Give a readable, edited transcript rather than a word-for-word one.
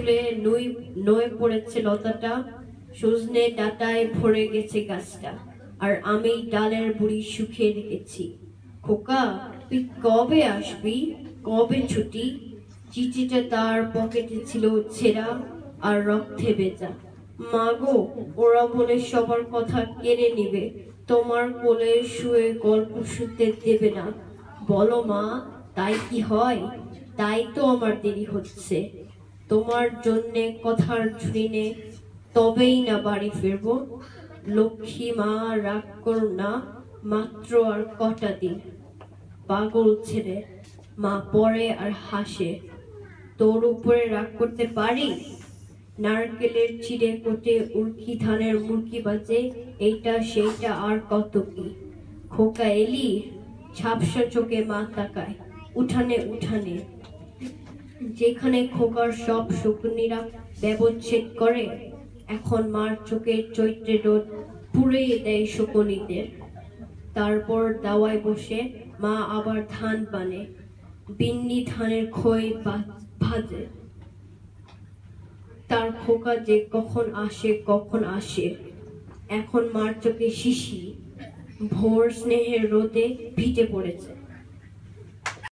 ফুলে নয়ে পড়েছে লতাটা, সজনে ডাটায় ভরে গেছে গাছটা, আর আমি ডালের বুড়ি শুকিয়ে রেখেছি। খোকা, তুই কবে আসবি, কবে ছুটি? চিঠিটা তার পকেটে ছিল ছেঁড়া আর রক্তে ভেজা। মা গো, ওরা বলে সবার কথা কেড়ে নিবে, তোমার কোলে শুয়ে গল্প শুনতে দেবে না। বলো মা, তাই কি হয়? তাই তো আমার দেরি হচ্ছে। তোমার জন্যে কথার ঝুড়িনে তবেই না বাড়ি ফিরবো। লক্ষ্মী মা, রাগ করো না, মাত্র আর কটা দিন। পাগল ছেলে, মা পড়ে আর হাসে। তোর উপরে রাগ করতে পারি? নারকেলের চিড়ে কোটে উর্কি ধানের মুরকি বাজে, এইটা সেইটা আর কত কি। খোকা এলি? ঝাপসা চোখে মা তাকায়। উঠানে উঠানে, যেখানে খোকার সব শকুনিরা ব্যবচ্ছেদ করে, এখন মার চোখের চৈত্রে রোদ পুড়িয়ে দেয় শকুনিদের। তারপর দাওয়ায় বসে মা আবার ধান বানে, বিন্নি ধানের খই ভাজে। তার খোকা যে কখন আসে। এখন মার চোখে শিশি, ভোর স্নেহের রোদে ভিজে পড়েছে।